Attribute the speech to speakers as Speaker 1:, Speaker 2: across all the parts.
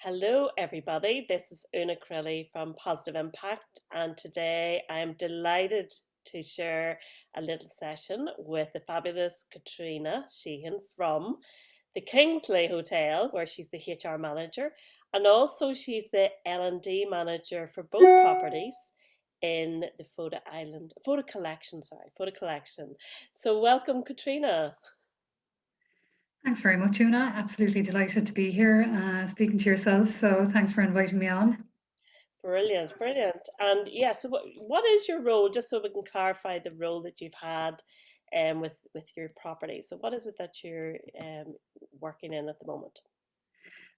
Speaker 1: Hello, everybody. This is Una Crilly from Positive Impact, and today I am delighted to share a little session with the fabulous Catriona Sheehan from the Kingsley Hotel, where she's the HR manager, and also she's the L&D manager for both properties in the Fota collection. Sorry, Fota collection. So, welcome, Catriona.
Speaker 2: Thanks very much, Una. Absolutely delighted to be here speaking to yourself. So thanks for inviting me on.
Speaker 1: Brilliant, brilliant. And yeah, so what is your role, just so we can clarify the role that you've had with your property. So what is it that you're working in at the moment?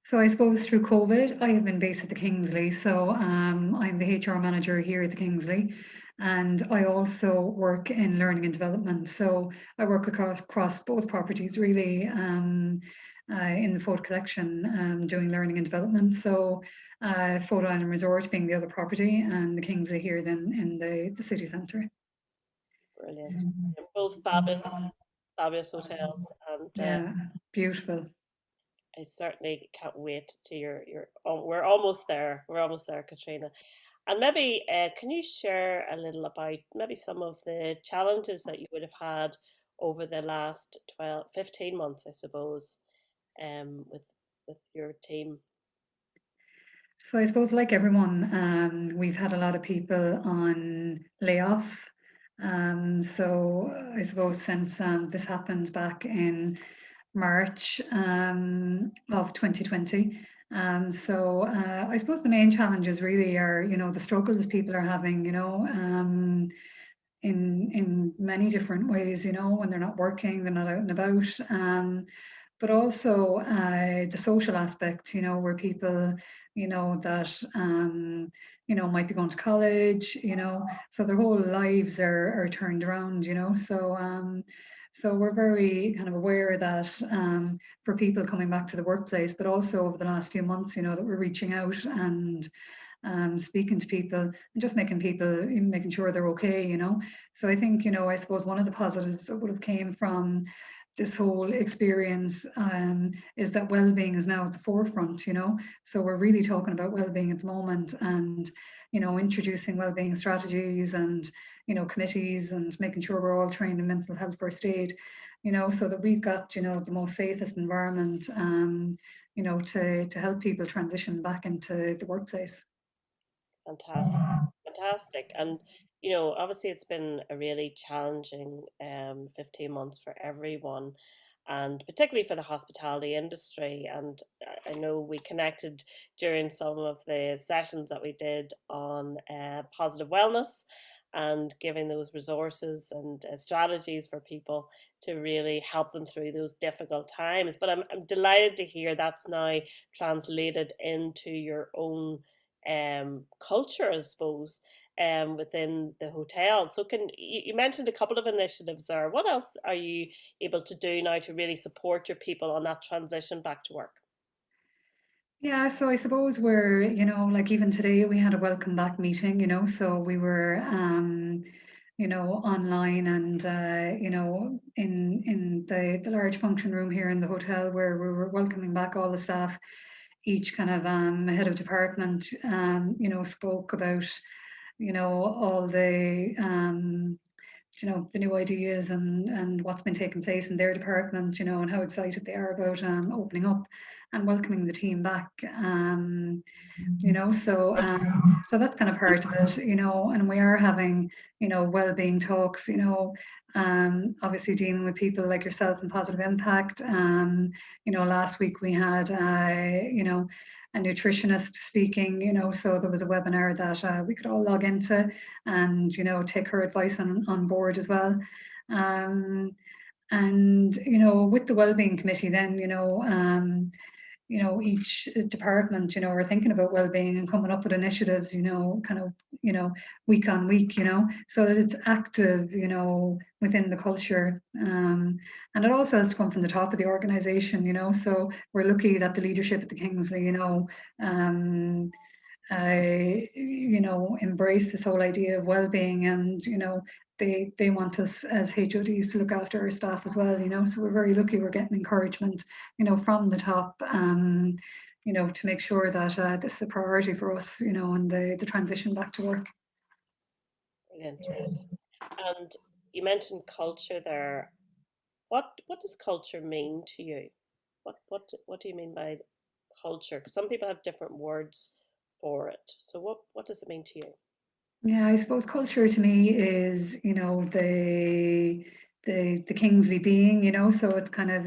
Speaker 2: So I suppose through COVID, I have been based at the Kingsley. So I'm the HR manager here at the Kingsley. And I also work in learning and development. So I work across both properties really in the Fota collection, doing learning and development. So Fota Island Resort being the other property and the Kingsley here then in the city centre.
Speaker 1: Brilliant. Both fabulous, fabulous hotels, and
Speaker 2: Yeah, beautiful.
Speaker 1: I certainly can't wait to your. Oh, we're almost there. We're almost there, Katrina. And maybe can you share a little about maybe some of the challenges that you would have had over the last 12, 15 months, I suppose, with your team?
Speaker 2: So I suppose, like everyone, we've had a lot of people on layoff. So I suppose since this happened back in March of 2020. I suppose the main challenges really are, the struggles people are having, in many different ways, when they're not working, they're not out and about. But also the social aspect, where people, that might be going to college, so their whole lives are turned around, so we're very kind of aware that for people coming back to the workplace, but also over the last few months, that we're reaching out and speaking to people and just making sure they're okay, So I think, I suppose one of the positives that would have came from this whole experience is that well-being is now at the forefront, So we're really talking about well-being at the moment and, introducing well-being strategies and, committees and making sure we're all trained in mental health first aid, so that we've got, the most safest environment, to help people transition back into the workplace.
Speaker 1: Fantastic, fantastic. And obviously it's been a really challenging 15 months for everyone, and particularly for the hospitality industry. And I know we connected during some of the sessions that we did on positive wellness and giving those resources and strategies for people to really help them through those difficult times. But I'm delighted to hear that's now translated into your own culture, I suppose, within the hotel. So, can you mentioned a couple of initiatives there? What else are you able to do now to really support your people on that transition back to work?
Speaker 2: Yeah, so I suppose we're, like even today we had a welcome back meeting, so we were, online and, in the large function room here in the hotel where we were welcoming back all the staff, each kind of head of department, spoke about, all the new ideas and what's been taking place in their department, and how excited they are about opening up and welcoming the team back. So that's kind of part of it, and we are having, well-being talks, obviously dealing with people like yourself and positive impact. Last week we had, a nutritionist speaking, so there was a webinar that we could all log into and, take her advice on board as well. Um, and, with the wellbeing committee then, each department, are thinking about well-being and coming up with initiatives, kind of, week on week, so that it's active, within the culture. And it also has to come from the top of the organization, so we're lucky that the leadership at the Kingsley, embrace this whole idea of well-being and, they want us as HODs to look after our staff as well, so we're very lucky we're getting encouragement, from the top, to make sure that this is a priority for us, in the transition back to work.
Speaker 1: Brilliant, brilliant. And you mentioned culture there. What does culture mean to you? What do you mean by culture? Because some people have different words for it. So what does it mean to you?
Speaker 2: Yeah, I suppose culture to me is, the Kingsley being, so it's kind of,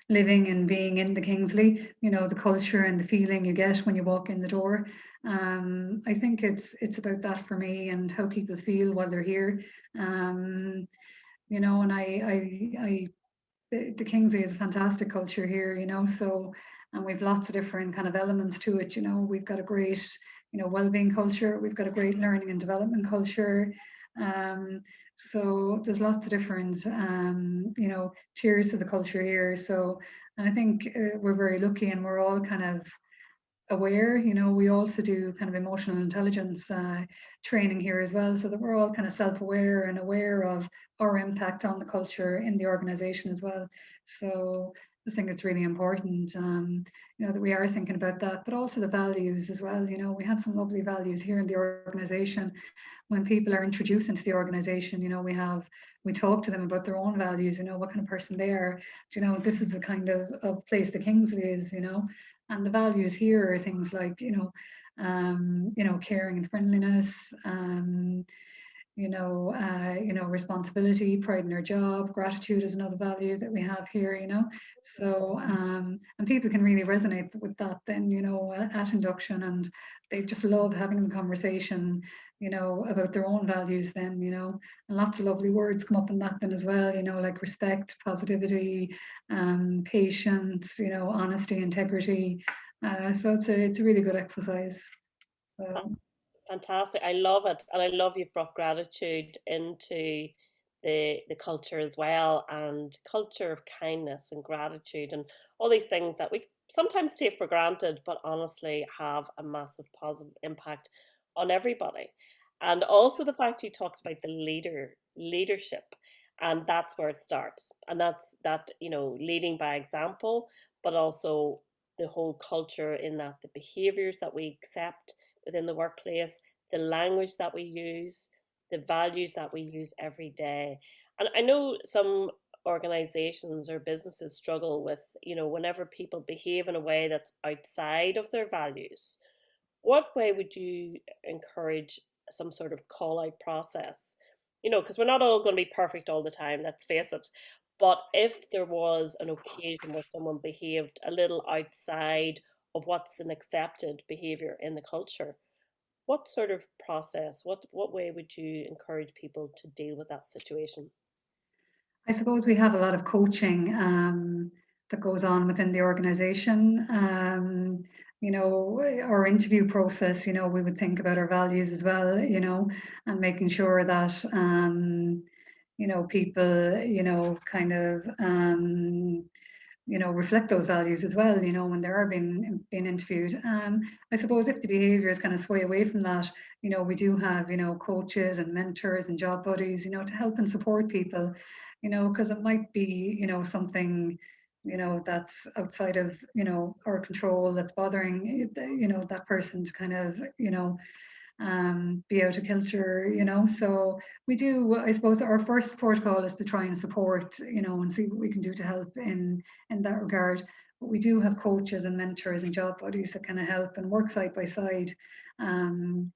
Speaker 2: living and being in the Kingsley, the culture and the feeling you get when you walk in the door. I think it's about that for me and how people feel while they're here. Um, and the Kingsley is a fantastic culture here, so, and we've lots of different kind of elements to it, we've got a great, well-being culture, we've got a great learning and development culture. Um, so there's lots of different, tiers to the culture here. So, and I think we're very lucky and we're all kind of aware. We also do kind of emotional intelligence training here as well, so that we're all kind of self-aware and aware of our impact on the culture in the organization as well. So I think it's really important, that we are thinking about that, but also the values as well. We have some lovely values here in the organization. When people are introduced into the organization, we talk to them about their own values, what kind of person they are. This is the kind of place the Kingsley is, and the values here are things like, caring and friendliness, responsibility, pride in our job, gratitude is another value that we have here. So, and people can really resonate with that then, at induction, and they just love having the conversation, about their own values then, and lots of lovely words come up in that then as well, like respect, positivity, patience, honesty, integrity. So it's a really good exercise. So.
Speaker 1: Fantastic. I love it. And I love you've brought gratitude into the culture as well, and culture of kindness and gratitude and all these things that we sometimes take for granted, but honestly have a massive positive impact on everybody. And also the fact you talked about the leadership, and that's where it starts. And that's that, leading by example, but also the whole culture in that the behaviors that we accept within the workplace, the language that we use, the values that we use every day. And I know some organizations or businesses struggle with, whenever people behave in a way that's outside of their values. What way would you encourage some sort of call out process? Because we're not all going to be perfect all the time, let's face it. But if there was an occasion where someone behaved a little outside of what's an accepted behavior in the culture, what sort of process, what way would you encourage people to deal with that situation?
Speaker 2: I suppose we have a lot of coaching that goes on within the organization. Our interview process, we would think about our values as well, and making sure that, people, kind of, reflect those values as well, when they are being interviewed. I suppose if the behaviours kind of sway away from that, we do have, coaches and mentors and job buddies, to help and support people, because it might be, something, that's outside of, our control that's bothering, that person to kind of, be out of kilter, So we do, I suppose our first protocol is to try and support, and see what we can do to help in that regard. But we do have coaches and mentors and job buddies that kind of help and work side by side, um,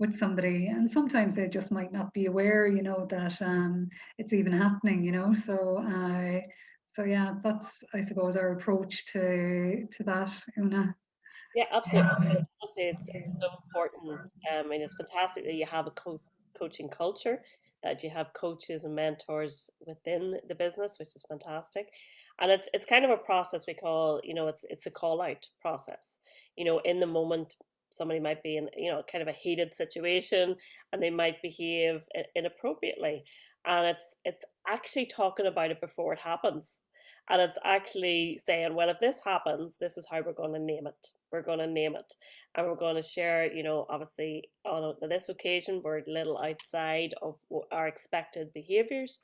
Speaker 2: with somebody. And sometimes they just might not be aware, that it's even happening, so yeah, that's I suppose our approach to that, Una.
Speaker 1: Yeah, absolutely. Honestly, it's so important. And it's fantastic that you have a coaching culture, that you have coaches and mentors within the business, which is fantastic. And it's kind of a process we call, it's the call out process. In the moment, somebody might be in, kind of a heated situation, and they might behave inappropriately. And it's actually talking about it before it happens. And it's actually saying, well, if this happens, this is how we're going to name it. We're going to name it. And we're going to share, obviously on this occasion, we're a little outside of our expected behaviors.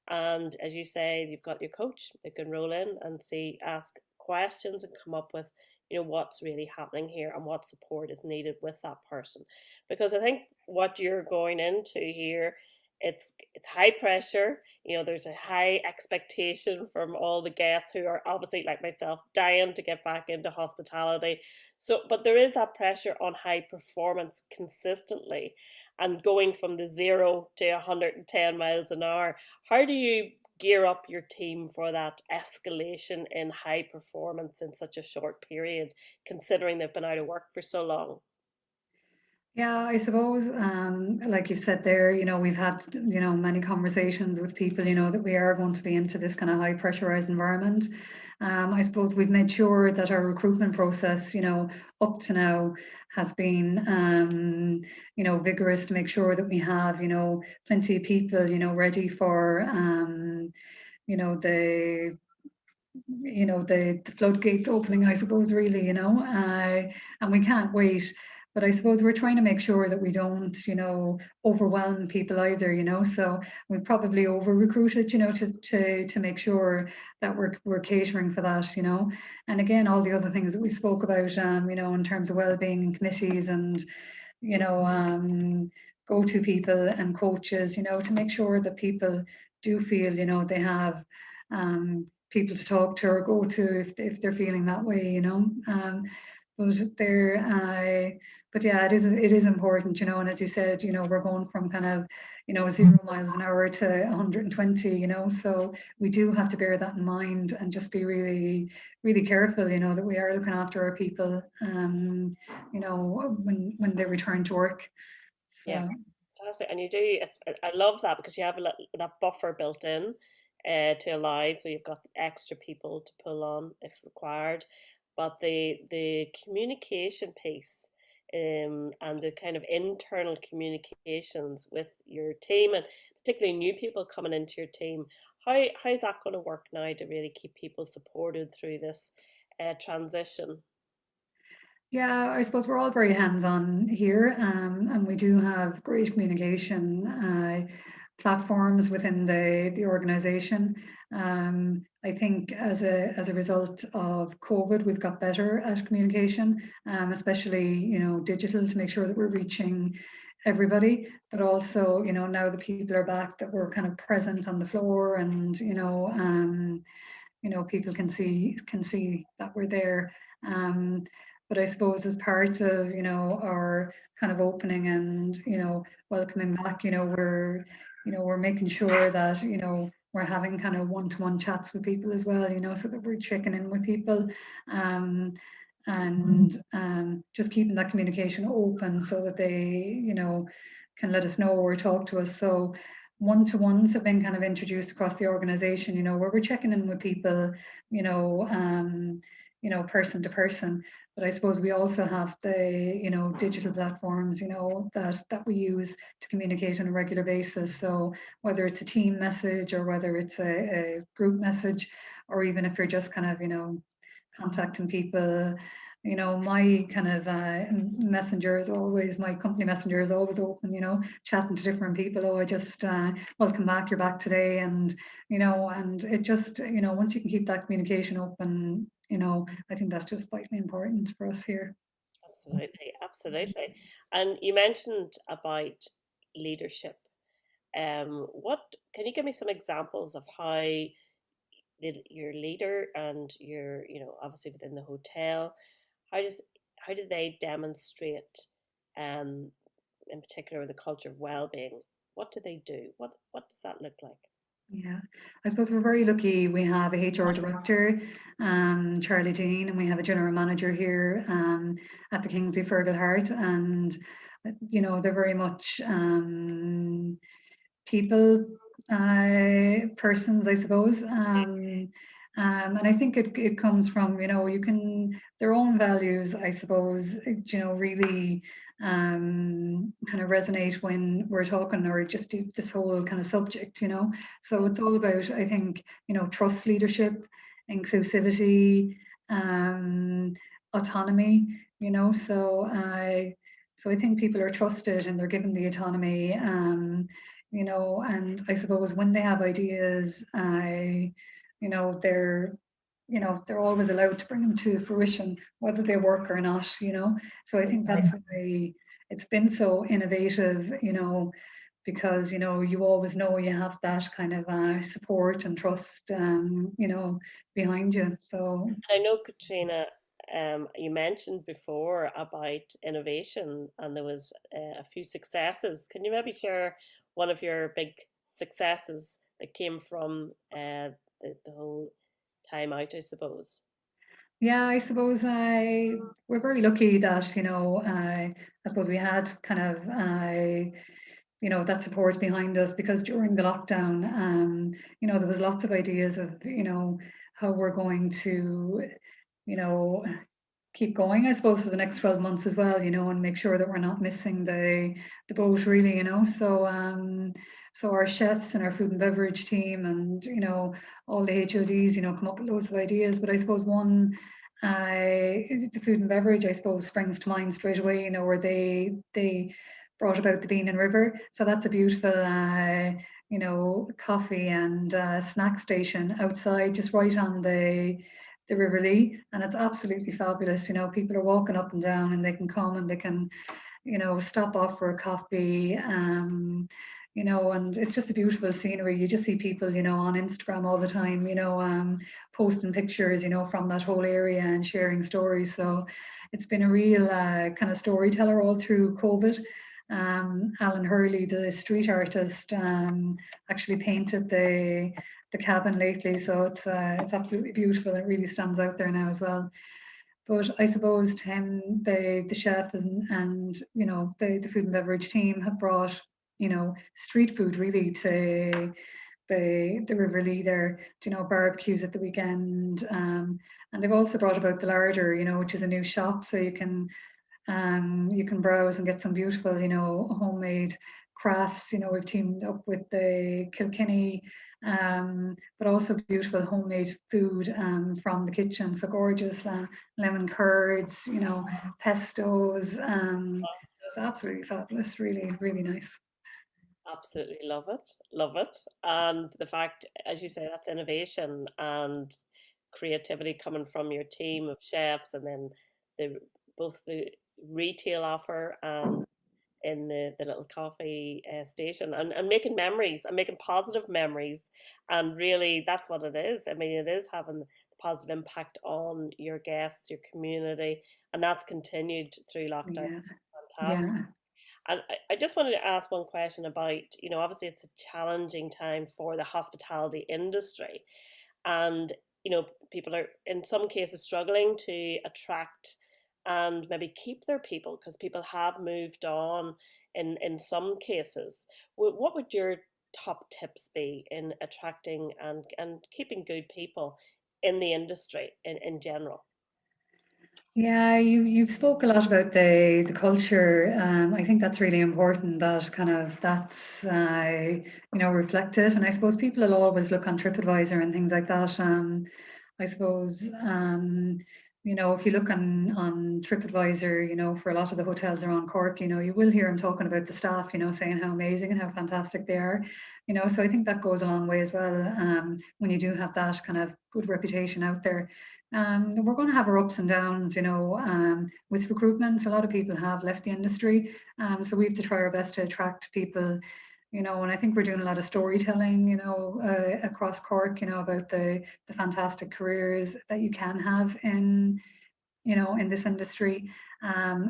Speaker 1: And as you say, you've got your coach that can roll in and see, ask questions and come up with, what's really happening here and what support is needed with that person. Because I think what you're going into here, it's high pressure. There's a high expectation from all the guests who are obviously like myself dying to get back into hospitality. So, but there is that pressure on high performance consistently, and going from the 0 to 110 miles an hour. How do you gear up your team for that escalation in high performance in such a short period, considering they've been out of work for so long?
Speaker 2: Yeah, I suppose, like you said there, we've had, many conversations with people, that we are going to be into this kind of high pressurized environment. I suppose we've made sure that our recruitment process, up to now has been, vigorous to make sure that we have, plenty of people, ready for, you know, the the floodgates opening, I suppose, really, and we can't wait. But I suppose we're trying to make sure that we don't, overwhelm people either, So we've probably over recruited, to make sure that we're catering for that, And again, all the other things that we spoke about, in terms of well-being and committees and go-to people and coaches, to make sure that people do feel, they have people to talk to or go to if they're feeling that way, but they're, but yeah, it is important, and as you said, we're going from kind of, 0 miles an hour to 120, so we do have to bear that in mind and just be really, really careful, that we are looking after our people, when they return to work.
Speaker 1: Yeah,
Speaker 2: So
Speaker 1: fantastic. And you do, I love that because you have that buffer built in to allow, so you've got extra people to pull on if required. But the communication piece, and the kind of internal communications with your team, and particularly new people coming into your team, how's that going to work now to really keep people supported through this transition?
Speaker 2: yeah, I suppose we're all very hands-on here, and we do have great communication platforms within the organization. I think as a result of COVID, we've got better at communication, especially digital, to make sure that we're reaching everybody. But also, now that people are back, that we're kind of present on the floor, and people can see that we're there. Um, but I suppose as part of our kind of opening and welcoming back, we're making sure that we're having kind of one-to-one chats with people as well, so that we're checking in with people. Um, and just keeping that communication open so that they can let us know or talk to us. So one-to-ones have been kind of introduced across the organization, where we're checking in with people, you know, um, person to person. But I suppose we also have the, digital platforms, that we use to communicate on a regular basis. So whether it's a team message or whether it's a group message, or even if you're just kind of, contacting people, my kind of messenger is always, my company messenger is always open, chatting to different people. Oh, I just welcome back, you're back today. And it just, once you can keep that communication open, I think that's just vitally important for us here.
Speaker 1: Absolutely, absolutely. And you mentioned about leadership. What can you give me some examples of how your leader and your, obviously within the hotel, how does how do they demonstrate, um, in particular the culture of well-being? What do they do? What does that look like?
Speaker 2: Yeah, I suppose we're very lucky. We have a HR director, Charlie Dean, and we have a general manager here at the Kingsley Fergal Heart, and they're very much people persons, I suppose. And I think it comes from, you can, their own values, I suppose, really kind of resonate when we're talking, or just this whole kind of subject, So it's all about, I think, trust leadership, inclusivity, um, autonomy, so I think people are trusted and they're given the autonomy. And I suppose when they have ideas, they're they're always allowed to bring them to fruition, whether they work or not. So I think that's why it's been so innovative, because, you always know you have that kind of support and trust, behind you. So
Speaker 1: I know, Katrina, you mentioned before about innovation, and there was a few successes. Can you maybe share one of your big successes that came from the whole time out, I suppose?
Speaker 2: yeah, I suppose we're very lucky that, I suppose we had kind of that support behind us, because during the lockdown, there was lots of ideas of, how we're going to, you know, keep going, I suppose, for the next 12 months as well, and make sure that we're not missing the boat really. So our chefs and our food and beverage team and, all the HODs, come up with loads of ideas. But I suppose the food and beverage, I suppose, springs to mind straight away, where they brought about the Bean and River. So that's a beautiful coffee and snack station outside, just right on the River Lee, and it's absolutely fabulous. People are walking up and down, and they can come and they can, stop off for a coffee. And it's just a beautiful scenery. You just see people, on Instagram all the time, posting pictures, from that whole area and sharing stories. So it's been a real kind of storyteller all through COVID. Alan Hurley, the street artist, actually painted the cabin lately, so it's absolutely beautiful. It really stands out there now as well. But I suppose to him, the chef and the food and beverage team have brought street food really to the River Lee there. Barbecues at the weekend, and they've also brought about the larder, which is a new shop, so you can browse and get some beautiful, homemade crafts. We've teamed up with the Kilkenny, but also beautiful homemade food from the kitchen. So gorgeous lemon curds, pestos. It's absolutely fabulous. Really, really nice.
Speaker 1: Absolutely love it, love it. And the fact, as you say, that's innovation and creativity coming from your team of chefs, and then the both the retail offer and in the little coffee station, and making memories and making positive memories. And really, that's what it is. I mean, it is having the positive impact on your guests, your community, and that's continued through lockdown.
Speaker 2: Yeah,
Speaker 1: Fantastic.
Speaker 2: yeah.
Speaker 1: And I just wanted to ask one question about, obviously it's a challenging time for the hospitality industry. And, people are in some cases struggling to attract and maybe keep their people, because people have moved on in some cases. What would your top tips be in attracting and keeping good people in the industry in general?
Speaker 2: Yeah, you've spoke a lot about the culture. I think that's really important, that kind of that's reflected. And I suppose people will always look on TripAdvisor and things like that. I suppose if you look on TripAdvisor, for a lot of the hotels around Cork, you will hear them talking about the staff, saying how amazing and how fantastic they are. So I think that goes a long way as well. When you do have that kind of good reputation out there. We're going to have our ups and downs, with recruitment. A lot of people have left the industry, so we have to try our best to attract people, and I think we're doing a lot of storytelling, across Cork, about the fantastic careers that you can have in this industry.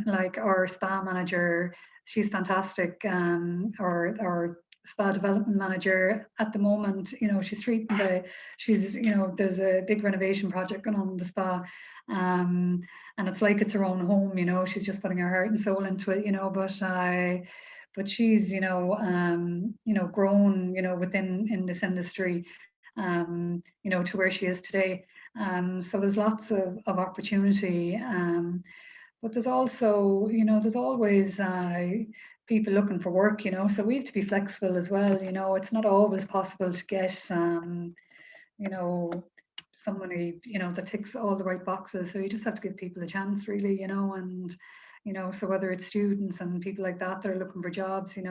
Speaker 2: Like our spa manager, she's fantastic. Our spa development manager at the moment, there's a big renovation project going on in the spa. And it's like it's her own home, she's just putting her heart and soul into it, but she's, grown, within in this industry, to where she is today. So there's lots of opportunity. But there's also, there's always people looking for work, so we have to be flexible as well. It's not always possible to get, you know, somebody, that ticks all the right boxes. So you just have to give people a chance, really, and, so whether it's students and people like that that are looking for jobs, you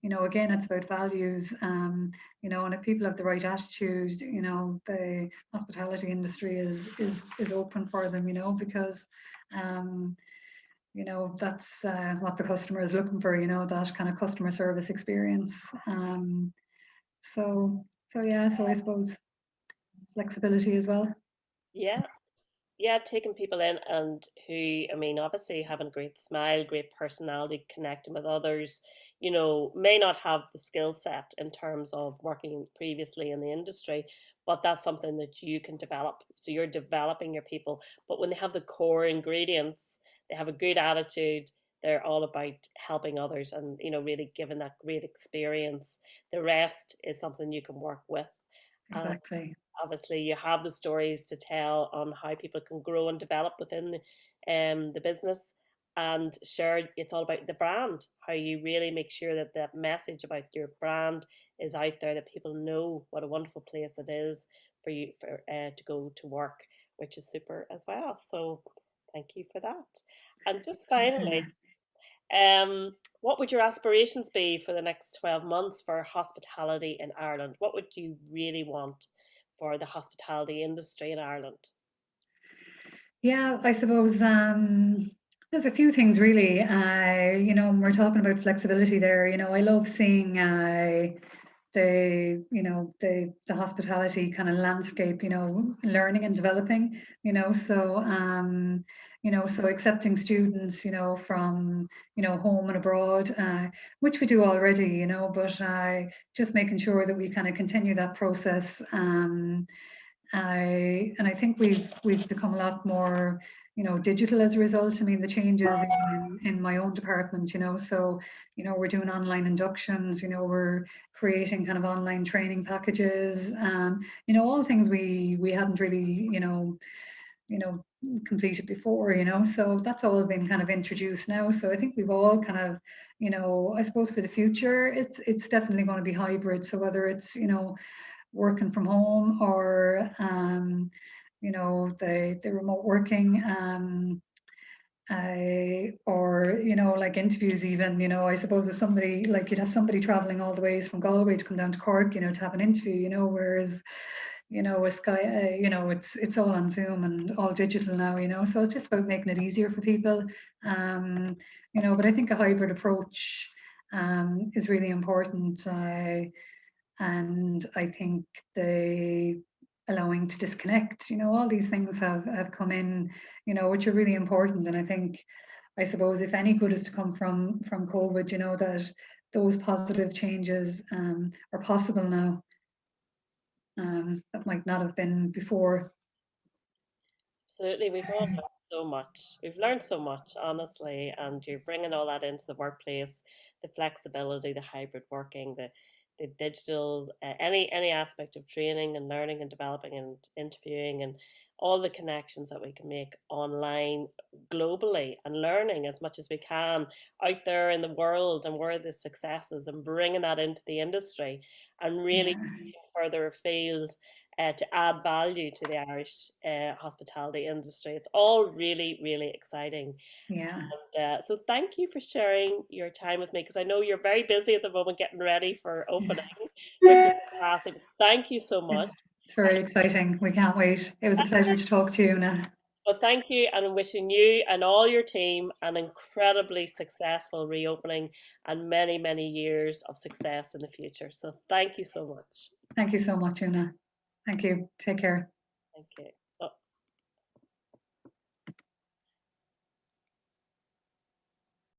Speaker 2: again, it's about values. And if people have the right attitude, the hospitality industry is open for them, because um, that's what the customer is looking for, that kind of customer service experience. So yeah, so I suppose flexibility as well.
Speaker 1: Yeah. Yeah, taking people in and who, I mean, obviously having a great smile, great personality, connecting with others, may not have the skill set in terms of working previously in the industry, but that's something that you can develop. So you're developing your people. But when they have the core ingredients, they have a good attitude, they're all about helping others and, really giving that great experience. The rest is something you can work with.
Speaker 2: Exactly.
Speaker 1: Obviously you have the stories to tell on how people can grow and develop within the business, and sure, it's all about the brand, how you really make sure that that message about your brand is out there, that people know what a wonderful place it is for you to go to work, which is super as well. So thank you for that. And just
Speaker 2: Thanks,
Speaker 1: finally,
Speaker 2: Una.
Speaker 1: what would your aspirations be for the next 12 months for hospitality in Ireland? What would you really want for the hospitality industry in Ireland?
Speaker 2: Yeah, I suppose there's a few things really. When we're talking about flexibility there, I love seeing the hospitality kind of landscape, learning and developing, so accepting students, from, home and abroad, which we do already, but just making sure that we kind of continue that process. And I think we've become a lot more, digital as a result. I mean, the changes in my own department, so we're doing online inductions, we're creating kind of online training packages, all things we hadn't really, you know, completed before, so that's all been kind of introduced now. So I think we've all kind of, I suppose for the future, it's definitely going to be hybrid. So whether it's, working from home or the remote working, or like interviews even, I suppose if somebody, like, you'd have somebody traveling all the ways from Galway to come down to Cork, to have an interview, whereas with Sky, it's all on Zoom and all digital now, so it's just about making it easier for people. But I think a hybrid approach is really important. And I think the allowing to disconnect, all these things have come in, which are really important. And I think, I suppose, if any good is to come from COVID, that those positive changes are possible now, that might not have been before.
Speaker 1: Absolutely, we've all learned so much. We've learned so much, honestly, and you're bringing all that into the workplace, the flexibility, the hybrid working, the digital, any aspect of training and learning and developing and interviewing, and all the connections that we can make online globally, and learning as much as we can out there in the world, and where the successes, and bringing that into the industry and really
Speaker 2: Yeah,
Speaker 1: further afield, to add value to the Irish hospitality industry. It's all really, really exciting.
Speaker 2: yeah.
Speaker 1: So thank you for sharing your time with me, because I know you're very busy at the moment getting ready for opening, which is fantastic. Thank you so
Speaker 2: It's,
Speaker 1: much.
Speaker 2: it's very exciting. We can't wait. It was a pleasure to talk to you, Una.
Speaker 1: Well, thank you, and I'm wishing you and all your team an incredibly successful reopening and many, many years of success in the future. So thank you so much.
Speaker 2: Thank you so much, Una. Thank you. Take care.
Speaker 1: Thank you.